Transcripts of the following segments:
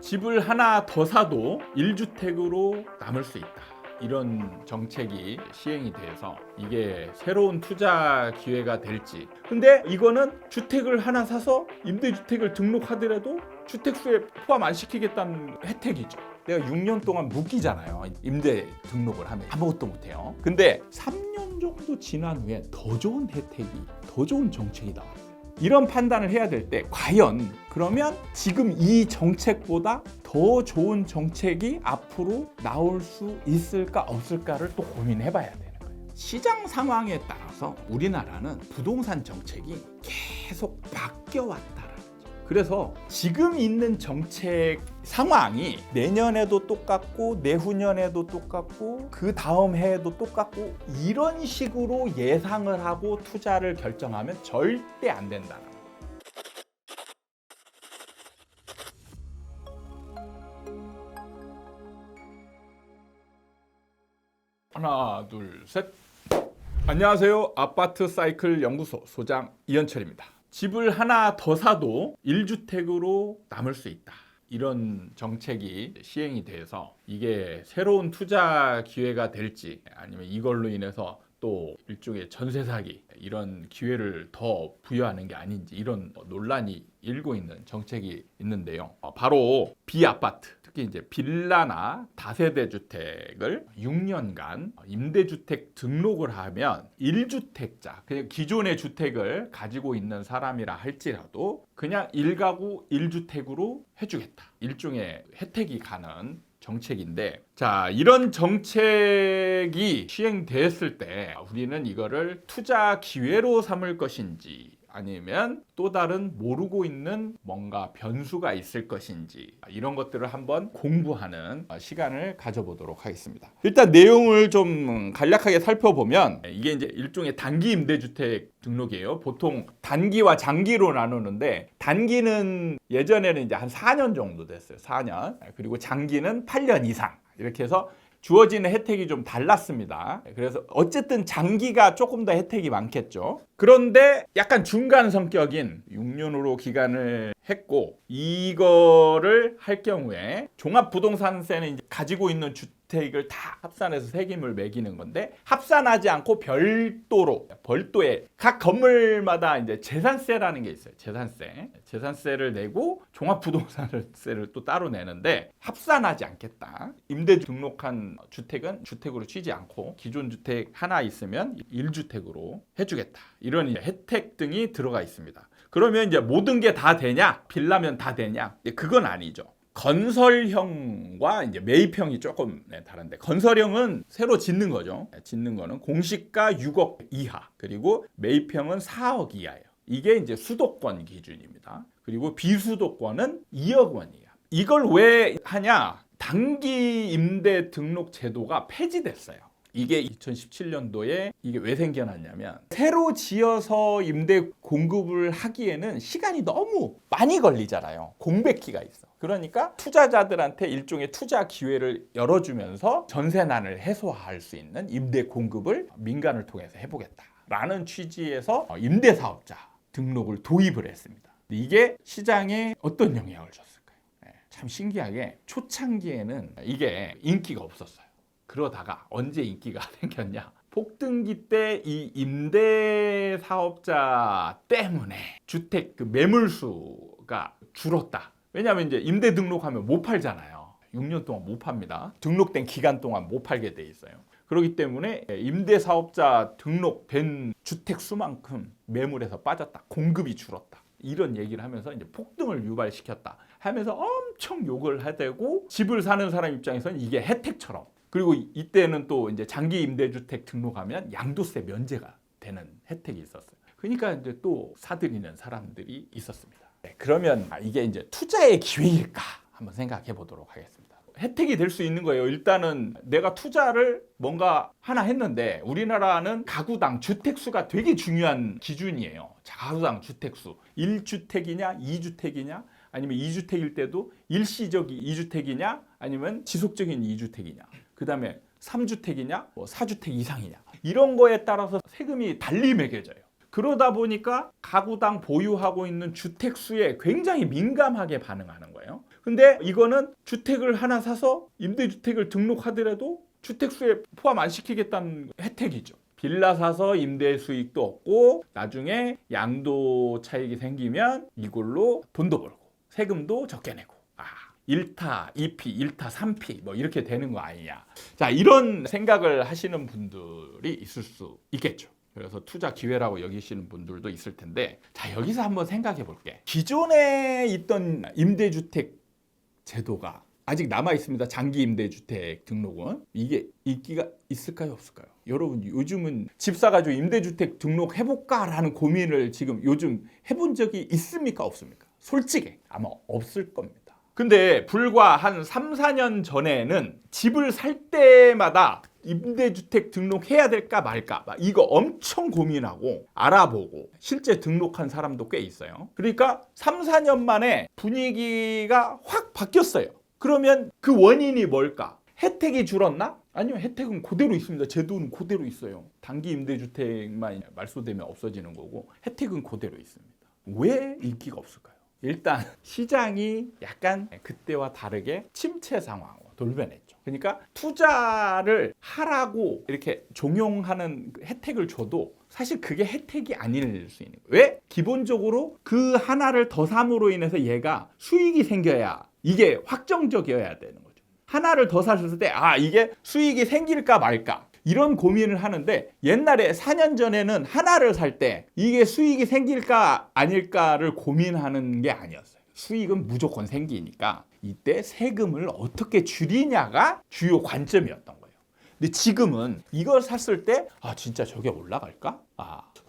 집을 하나 더 사도 1주택으로 남을 수 있다. 이런 정책이 시행이 돼서 이게 새로운 투자 기회가 될지. 근데 이거는 주택을 하나 사서 임대주택을 등록하더라도 주택수에 포함 안 시키겠다는 혜택이죠. 내가 6년 동안 묶이잖아요. 임대 등록을 하면 아무것도 못해요. 근데 3년 정도 지난 후에 더 좋은 혜택이, 더 좋은 정책이 나왔어요. 이런 판단을 해야 될 때 과연 그러면 지금 이 정책보다 더 좋은 정책이 앞으로 나올 수 있을까 없을까를 또 고민해 봐야 되는 거예요. 시장 상황에 따라서 우리나라는 부동산 정책이 계속 바뀌어왔다라는 거죠. 그래서 지금 있는 정책 상황이 내년에도 똑같고 내후년에도 똑같고 그 다음 해에도 똑같고 이런 식으로 예상을 하고 투자를 결정하면 절대 안 된다는 거예요. 하나, 둘, 셋. 안녕하세요. 아파트 사이클 연구소 소장 이현철입니다. 집을 하나 더 사도 1주택으로 남을 수 있다. 이런 정책이 시행이 돼서 이게 새로운 투자 기회가 될지 아니면 이걸로 인해서 또 일종의 전세 사기 이런 기회를 더 부여하는 게 아닌지 이런 논란이 일고 있는 정책이 있는데요. 바로 비아파트, 특히 이제 빌라나 다세대 주택을 6년간 임대주택 등록을 하면 1주택자, 그냥 기존의 주택을 가지고 있는 사람이라 할지라도 그냥 1가구 1주택으로 해주겠다. 일종의 혜택이 가는 정책인데, 자, 이런 정책이 시행됐을 때 우리는 이거를 투자 기회로 삼을 것인지 아니면 또 다른 모르고 있는 뭔가 변수가 있을 것인지 이런 것들을 한번 공부하는 시간을 가져보도록 하겠습니다. 일단 내용을 좀 간략하게 살펴보면 이게 이제 일종의 단기 임대주택 등록이에요. 보통 단기와 장기로 나누는데 단기는 예전에는 이제 한 4년 정도 됐어요. 4년. 그리고 장기는 8년 이상. 이렇게 해서 주어지는 혜택이 좀 달랐습니다. 그래서 어쨌든 장기가 조금 더 혜택이 많겠죠. 그런데 약간 중간 성격인 6년으로 기간을 했고 이거를 할 경우에 종합부동산세는 이제 가지고 있는 주택을 다 합산해서 세금을 매기는 건데 합산하지 않고 별도의 각 건물마다 이제 재산세라는 게 있어요. 재산세를 내고 종합부동산세를 또 따로 내는데 합산하지 않겠다. 임대 등록한 주택은 주택으로 치지 않고 기존 주택 하나 있으면 1주택으로 해주겠다. 이런 혜택 등이 들어가 있습니다. 그러면 이제 모든 게 다 되냐? 빌라면 다 되냐? 그건 아니죠. 건설형과 이제 매입형이 조금 다른데 건설형은 새로 짓는 거죠. 짓는 거는 공시가 6억 이하 그리고 매입형은 4억 이하예요. 이게 이제 수도권 기준입니다. 그리고 비수도권은 2억 원 이하. 이걸 왜 하냐? 단기 임대 등록 제도가 폐지됐어요. 이게 2017년도에 이게 왜 생겨났냐면 새로 지어서 임대 공급을 하기에는 시간이 너무 많이 걸리잖아요. 공백기가 있어. 그러니까 투자자들한테 일종의 투자 기회를 열어주면서 전세난을 해소할 수 있는 임대 공급을 민간을 통해서 해보겠다라는 취지에서 임대사업자 등록을 도입을 했습니다. 이게 시장에 어떤 영향을 줬을까요? 참 신기하게 초창기에는 이게 인기가 없었어요. 그러다가 언제 인기가 생겼냐? 폭등기 때 이 임대 사업자 때문에 주택 그 매물수가 줄었다. 왜냐하면 이제 임대 등록하면 못 팔잖아요. 6년 동안 못 팝니다. 등록된 기간 동안 못 팔게 돼 있어요. 그렇기 때문에 임대 사업자 등록된 주택 수만큼 매물에서 빠졌다. 공급이 줄었다. 이런 얘기를 하면서 이제 폭등을 유발시켰다. 하면서 엄청 욕을 하대고 집을 사는 사람 입장에서는 이게 혜택처럼. 그리고 이때는 또 이제 장기 임대주택 등록하면 양도세 면제가 되는 혜택이 있었어요. 그러니까 이제 또 사들이는 사람들이 있었습니다. 그러면 이게 이제 투자의 기회일까? 한번 생각해 보도록 하겠습니다. 혜택이 될 수 있는 거예요. 일단은 내가 투자를 뭔가 하나 했는데 우리나라는 가구당 주택수가 되게 중요한 기준이에요. 가구당 주택수. 1주택이냐, 2주택이냐, 아니면 2주택일 때도 일시적 2주택이냐, 아니면 지속적인 2주택이냐. 그 다음에 3주택이냐, 4주택 이상이냐. 이런 거에 따라서 세금이 달리 매겨져요. 그러다 보니까 가구당 보유하고 있는 주택 수에 굉장히 민감하게 반응하는 거예요. 근데 이거는 주택을 하나 사서 임대주택을 등록하더라도 주택 수에 포함 안 시키겠다는 혜택이죠. 빌라 사서 임대 수익도 얻고 나중에 양도 차익이 생기면 이걸로 돈도 벌고 세금도 적게 내고 1타, 2피, 1타, 3피 뭐 이렇게 되는 거 아니냐. 자, 이런 생각을 하시는 분들이 있을 수 있겠죠. 그래서 투자 기회라고 여기시는 분들도 있을 텐데, 자, 여기서 한번 생각해 볼게. 기존에 있던 임대주택 제도가 아직 남아 있습니다. 장기 임대주택 등록은. 이게 인기가 있을까요, 없을까요? 여러분, 요즘은 집 사가지고 임대주택 등록해볼까라는 고민을 지금 요즘 해본 적이 있습니까, 없습니까? 솔직히 아마 없을 겁니다. 근데 불과 한 3, 4년 전에는 집을 살 때마다 임대주택 등록해야 될까 말까 이거 엄청 고민하고 알아보고 실제 등록한 사람도 꽤 있어요. 그러니까 3, 4년 만에 분위기가 확 바뀌었어요. 그러면 그 원인이 뭘까? 혜택이 줄었나? 아니면 혜택은 그대로 있습니다. 제도는 그대로 있어요. 단기 임대주택만 말소되면 없어지는 거고 혜택은 그대로 있습니다. 왜 인기가 없을까요? 일단 시장이 약간 그때와 다르게 침체 상황으로 돌변했죠. 그러니까 투자를 하라고 이렇게 종용하는 혜택을 줘도 사실 그게 혜택이 아닐 수 있는 거예요. 왜? 기본적으로 그 하나를 더 삼으로 인해서 얘가 수익이 생겨야 이게 확정적이어야 되는 거죠. 하나를 더 샀을 때 이게 수익이 생길까 말까 이런 고민을 하는데 옛날에 4년 전에는 하나를 살 때 이게 수익이 생길까 아닐까를 고민하는 게 아니었어요. 수익은 무조건 생기니까 이때 세금을 어떻게 줄이냐가 주요 관점이었던 거예요. 근데 지금은 이걸 샀을 때 진짜 저게 올라갈까?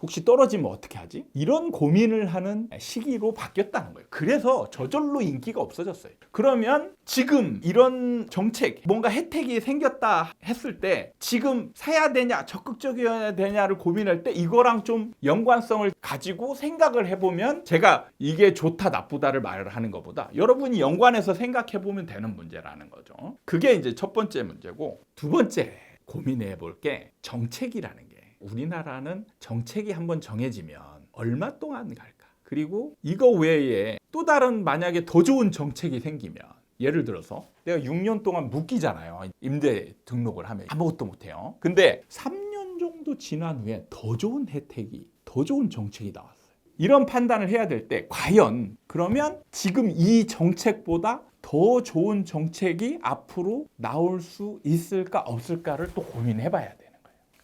혹시 떨어지면 어떻게 하지? 이런 고민을 하는 시기로 바뀌었다는 거예요. 그래서 저절로 인기가 없어졌어요. 그러면 지금 이런 정책, 뭔가 혜택이 생겼다 했을 때 지금 사야 되냐, 적극적이어야 되냐를 고민할 때 이거랑 좀 연관성을 가지고 생각을 해보면 제가 이게 좋다, 나쁘다를 말하는 것보다 여러분이 연관해서 생각해보면 되는 문제라는 거죠. 그게 이제 첫 번째 문제고, 두 번째 고민해 볼 게 정책이라는 게, 우리나라는 정책이 한번 정해지면 얼마 동안 갈까? 그리고 이거 외에 또 다른 만약에 더 좋은 정책이 생기면, 예를 들어서 내가 6년 동안 묶이잖아요. 임대 등록을 하면 아무것도 못해요. 근데 3년 정도 지난 후에 더 좋은 혜택이, 더 좋은 정책이 나왔어요. 이런 판단을 해야 될 때 과연 그러면 지금 이 정책보다 더 좋은 정책이 앞으로 나올 수 있을까 없을까를 또 고민해 봐야 돼요.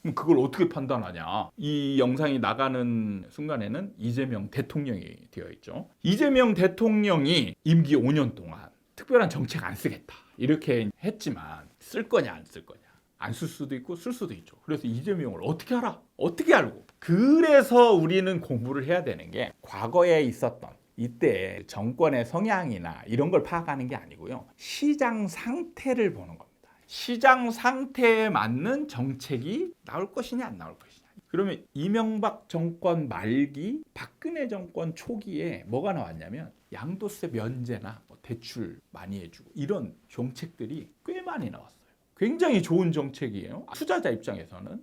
그럼 그걸 어떻게 판단하냐? 이 영상이 나가는 순간에는 이재명 대통령이 되어 있죠. 이재명 대통령이 임기 5년 동안 특별한 정책 안 쓰겠다 이렇게 했지만 쓸 거냐 안 쓸 거냐? 안 쓸 수도 있고 쓸 수도 있죠. 그래서 이재명을 어떻게 알아? 어떻게 알고? 그래서 우리는 공부를 해야 되는 게, 과거에 있었던 이때 정권의 성향이나 이런 걸 파악하는 게 아니고요, 시장 상태를 보는 겁니다. 시장 상태에 맞는 정책이 나올 것이냐 안 나올 것이냐. 그러면 이명박 정권 말기, 박근혜 정권 초기에 뭐가 나왔냐면 양도세 면제나 대출 많이 해주고 이런 정책들이 꽤 많이 나왔어요. 굉장히 좋은 정책이에요. 투자자 입장에서는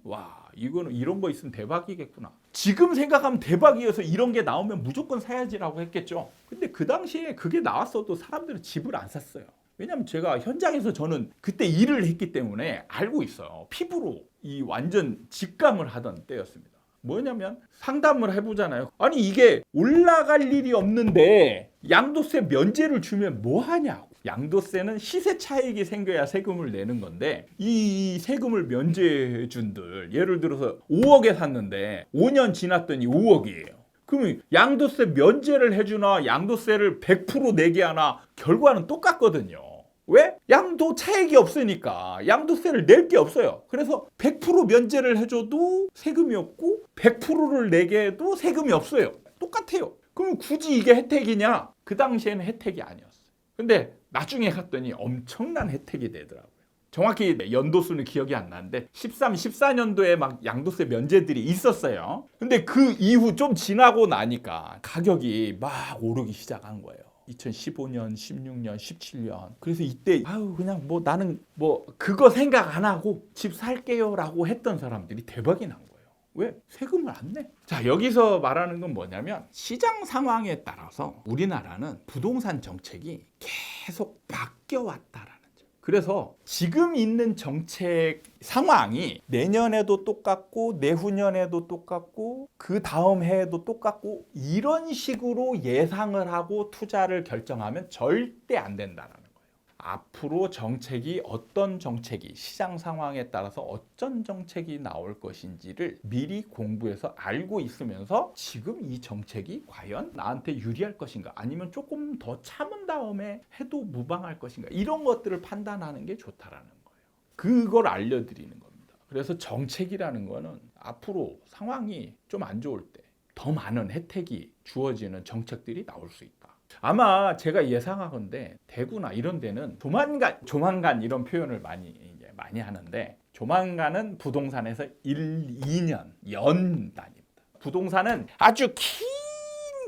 이거는 이런 거 있으면 대박이겠구나. 지금 생각하면 대박이어서 이런 게 나오면 무조건 사야지라고 했겠죠. 근데 그 당시에 그게 나왔어도 사람들은 집을 안 샀어요. 왜냐면 제가 현장에서 저는 그때 일을 했기 때문에 알고 있어요. 피부로 이 완전 직감을 하던 때였습니다. 뭐냐면 상담을 해보잖아요. 아니 이게 올라갈 일이 없는데 양도세 면제를 주면 뭐 하냐고. 양도세는 시세 차익이 생겨야 세금을 내는 건데 이 세금을 면제해 준들, 예를 들어서 5억에 샀는데 5년 지났더니 5억이에요. 그러면 양도세 면제를 해주나 양도세를 100% 내게 하나 결과는 똑같거든요. 왜? 양도 차익이 없으니까 양도세를 낼 게 없어요. 그래서 100% 면제를 해줘도 세금이 없고 100%를 내게 해도 세금이 없어요. 똑같아요. 그럼 굳이 이게 혜택이냐? 그 당시에는 혜택이 아니었어요. 근데 나중에 갔더니 엄청난 혜택이 되더라고요. 정확히 연도수는 기억이 안 나는데 13, 14년도에 막 양도세 면제들이 있었어요. 근데 그 이후 좀 지나고 나니까 가격이 막 오르기 시작한 거예요. 2015년, 16년, 17년. 그래서 이때 그냥 나는 그거 생각 안 하고 집 살게요라고 했던 사람들이 대박이 난 거예요. 왜? 세금을 안 내. 자, 여기서 말하는 건 뭐냐면 시장 상황에 따라서 우리나라는 부동산 정책이 계속 바뀌어왔다라는 점. 그래서 지금 있는 정책 상황이 내년에도 똑같고 내후년에도 똑같고 그 다음 해에도 똑같고 이런 식으로 예상을 하고 투자를 결정하면 절대 안 된다는 거예요. 앞으로 정책이 어떤 정책이 시장 상황에 따라서 어떤 정책이 나올 것인지를 미리 공부해서 알고 있으면서 지금 이 정책이 과연 나한테 유리할 것인가 아니면 조금 더 참은 다음에 해도 무방할 것인가 이런 것들을 판단하는 게 좋다라는 거예요. 그걸 알려드리는 겁니다. 그래서 정책이라는 거는 앞으로 상황이 좀 안 좋을 때 더 많은 혜택이 주어지는 정책들이 나올 수 있다. 아마 제가 예상하건대 대구나 이런 데는 조만간 이런 표현을 많이 하는데 조만간은 부동산에서 1, 2년 연 단위입니다. 부동산은 아주 긴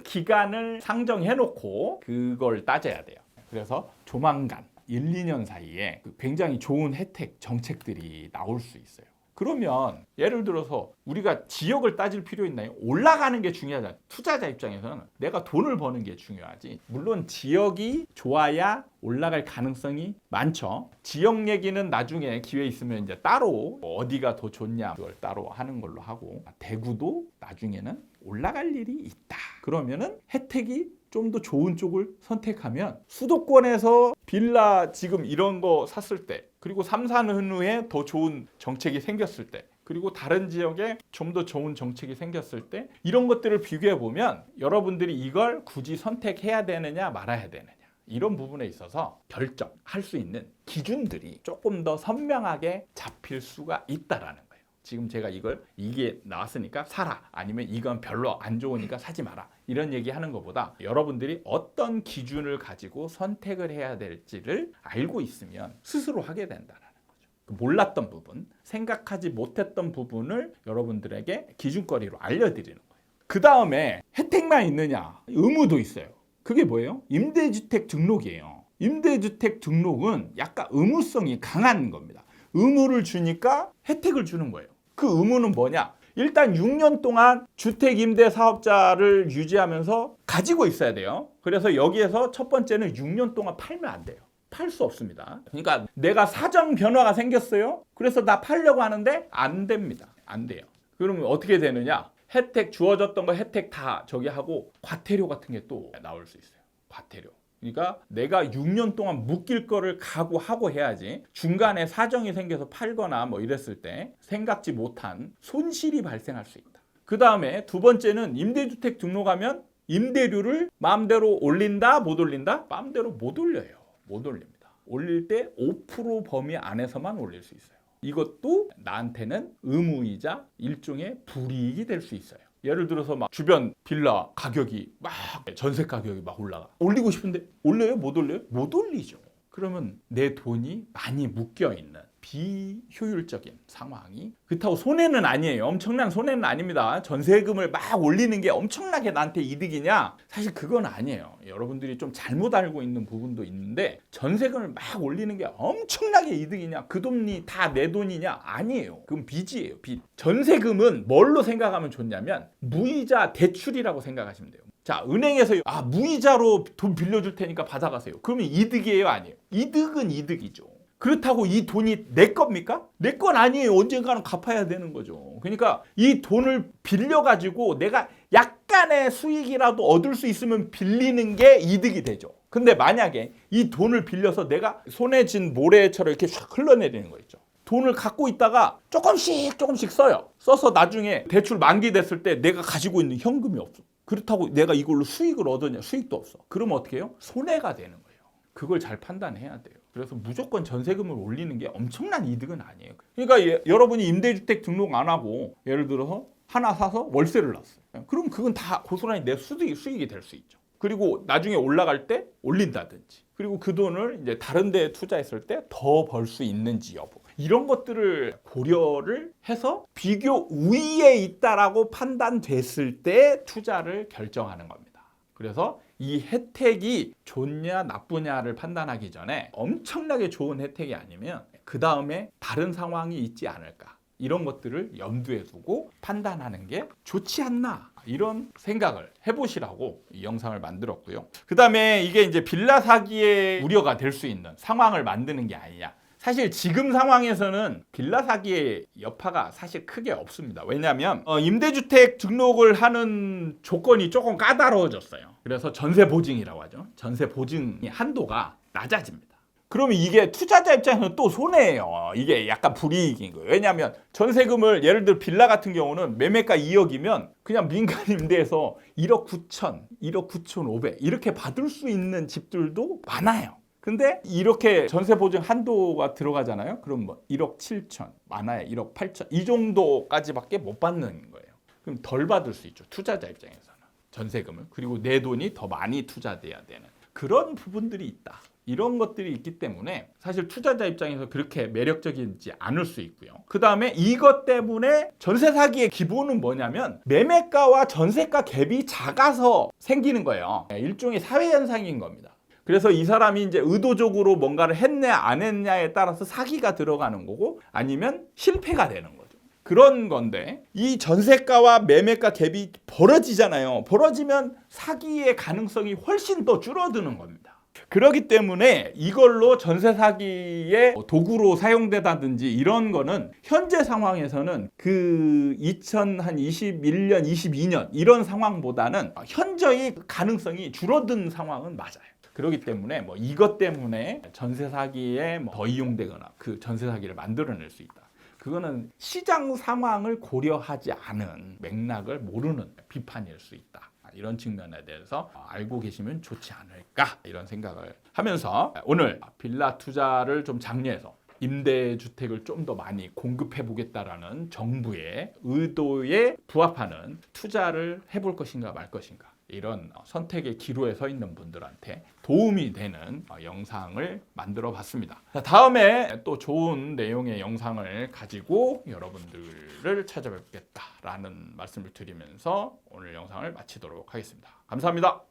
기간을 상정해 놓고 그걸 따져야 돼요. 그래서 조만간 1, 2년 사이에 굉장히 좋은 혜택 정책들이 나올 수 있어요. 그러면 예를 들어서 우리가 지역을 따질 필요 있나요? 올라가는 게 중요하잖아요. 투자자 입장에서는 내가 돈을 버는 게 중요하지. 물론 지역이 좋아야 올라갈 가능성이 많죠. 지역 얘기는 나중에 기회 있으면 이제 따로 어디가 더 좋냐 그걸 따로 하는 걸로 하고 대구도 나중에는 올라갈 일이 있다. 그러면은 혜택이 좀 더 좋은 쪽을 선택하면 수도권에서 빌라 지금 이런 거 샀을 때 그리고 3, 4년 후에 더 좋은 정책이 생겼을 때 그리고 다른 지역에 좀 더 좋은 정책이 생겼을 때 이런 것들을 비교해 보면 여러분들이 이걸 굳이 선택해야 되느냐 말아야 되느냐 이런 부분에 있어서 결정할 수 있는 기준들이 조금 더 선명하게 잡힐 수가 있다라는 거예요. 지금 제가 이게 나왔으니까 사라 아니면 이건 별로 안 좋으니까 사지 마라 이런 얘기하는 것보다 여러분들이 어떤 기준을 가지고 선택을 해야 될지를 알고 있으면 스스로 하게 된다는 거죠. 몰랐던 부분, 생각하지 못했던 부분을 여러분들에게 기준거리로 알려드리는 거예요. 그 다음에 혜택만 있느냐? 의무도 있어요. 그게 뭐예요? 임대주택 등록이에요. 임대주택 등록은 약간 의무성이 강한 겁니다. 의무를 주니까 혜택을 주는 거예요. 그 의무는 뭐냐? 일단 6년 동안 주택임대사업자를 유지하면서 가지고 있어야 돼요. 그래서 여기에서 첫 번째는 6년 동안 팔면 안 돼요. 팔 수 없습니다. 그러니까 내가 사정 변화가 생겼어요. 그래서 나 팔려고 하는데 안 됩니다. 안 돼요. 그러면 어떻게 되느냐? 혜택 주어졌던 거 혜택 다 저기 하고 과태료 같은 게 또 나올 수 있어요. 과태료. 그러니까 내가 6년 동안 묶일 거를 각오하고 해야지 중간에 사정이 생겨서 팔거나 뭐 이랬을 때 생각지 못한 손실이 발생할 수 있다. 그 다음에 두 번째는 임대주택 등록하면 임대료를 마음대로 올린다 못 올린다? 마음대로 못 올려요. 못 올립니다. 올릴 때 5% 범위 안에서만 올릴 수 있어요. 이것도 나한테는 의무이자 일종의 불이익이 될 수 있어요. 예를 들어서 막 주변 빌라 가격이 막 전세 가격이 막 올라가. 올리고 싶은데 올려요? 못 올려요? 못 올리죠. 그러면 내 돈이 많이 묶여 있는 비효율적인 상황이 그렇다고 손해는 아니에요. 엄청난 손해는 아닙니다. 전세금을 막 올리는 게 엄청나게 나한테 이득이냐? 사실 그건 아니에요. 여러분들이 좀 잘못 알고 있는 부분도 있는데 전세금을 막 올리는 게 엄청나게 이득이냐? 그 돈이 다 내 돈이냐? 아니에요. 그건 빚이에요. 빚. 전세금은 뭘로 생각하면 좋냐면 무이자 대출이라고 생각하시면 돼요. 자, 은행에서 무이자로 돈 빌려줄 테니까 받아가세요. 그러면 이득이에요? 아니에요? 이득은 이득이죠. 그렇다고 이 돈이 내 겁니까? 내 건 아니에요. 언젠가는 갚아야 되는 거죠. 그러니까 이 돈을 빌려가지고 내가 약간의 수익이라도 얻을 수 있으면 빌리는 게 이득이 되죠. 근데 만약에 이 돈을 빌려서 내가 손에 쥔 모래처럼 이렇게 샥 흘러내리는 거 있죠. 돈을 갖고 있다가 조금씩 써요. 써서 나중에 대출 만기됐을 때 내가 가지고 있는 현금이 없어. 그렇다고 내가 이걸로 수익을 얻으냐? 수익도 없어. 그러면 어떻게 해요? 손해가 되는 거예요. 그걸 잘 판단해야 돼요. 그래서 무조건 전세금을 올리는 게 엄청난 이득은 아니에요. 그러니까 여러분이 임대주택 등록 안 하고 예를 들어서 하나 사서 월세를 놨어요. 그럼 그건 다 고스란히 내 수익이 될 수 있죠. 그리고 나중에 올라갈 때 올린다든지 그리고 그 돈을 이제 다른 데에 투자했을 때 더 벌 수 있는지 여부 이런 것들을 고려를 해서 비교 우위에 있다라고 판단됐을 때 투자를 결정하는 겁니다. 그래서 이 혜택이 좋냐 나쁘냐를 판단하기 전에 엄청나게 좋은 혜택이 아니면 그 다음에 다른 상황이 있지 않을까. 이런 것들을 염두에 두고 판단하는 게 좋지 않나, 이런 생각을 해보시라고 이 영상을 만들었고요. 그 다음에 이게 이제 빌라 사기의 우려가 될 수 있는 상황을 만드는 게 아니냐. 사실 지금 상황에서는 빌라 사기의 여파가 사실 크게 없습니다. 왜냐하면 임대주택 등록을 하는 조건이 조금 까다로워졌어요. 그래서 전세 보증이라고 하죠. 전세 보증의 한도가 낮아집니다. 그러면 이게 투자자 입장에서는 또 손해예요. 이게 약간 불이익인 거예요. 왜냐하면 전세금을 예를 들어 빌라 같은 경우는 매매가 2억이면 그냥 민간 임대에서 1억 9천, 1억 9천 5백 이렇게 받을 수 있는 집들도 많아요. 근데 이렇게 전세 보증 한도가 들어가잖아요. 그럼 뭐 1억 7천, 많아야 1억 8천 이 정도까지밖에 못 받는 거예요. 그럼 덜 받을 수 있죠. 투자자 입장에서는 전세금을. 그리고 내 돈이 더 많이 투자돼야 되는 그런 부분들이 있다. 이런 것들이 있기 때문에 사실 투자자 입장에서 그렇게 매력적이지 않을 수 있고요. 그 다음에 이것 때문에 전세 사기의 기본은 뭐냐면 매매가와 전세가 갭이 작아서 생기는 거예요. 일종의 사회 현상인 겁니다. 그래서 이 사람이 이제 의도적으로 뭔가를 했냐 안 했냐에 따라서 사기가 들어가는 거고 아니면 실패가 되는 거죠. 그런 건데 이 전세가와 매매가 갭이 벌어지잖아요. 벌어지면 사기의 가능성이 훨씬 더 줄어드는 겁니다. 그렇기 때문에 이걸로 전세 사기의 도구로 사용되다든지 이런 거는 현재 상황에서는 그 2021년, 22년 이런 상황보다는 현저히 가능성이 줄어든 상황은 맞아요. 그렇기 때문에 뭐 이것 때문에 전세 사기에 더 이용되거나 그 전세 사기를 만들어낼 수 있다. 그거는 시장 상황을 고려하지 않은 맥락을 모르는 비판일 수 있다. 이런 측면에 대해서 알고 계시면 좋지 않을까 이런 생각을 하면서 오늘 빌라 투자를 좀 장려해서 임대주택을 좀 더 많이 공급해 보겠다라는 정부의 의도에 부합하는 투자를 해볼 것인가 말 것인가 이런 선택의 기로에 서 있는 분들한테 도움이 되는 영상을 만들어 봤습니다. 다음에 또 좋은 내용의 영상을 가지고 여러분들을 찾아뵙겠다라는 말씀을 드리면서 오늘 영상을 마치도록 하겠습니다. 감사합니다.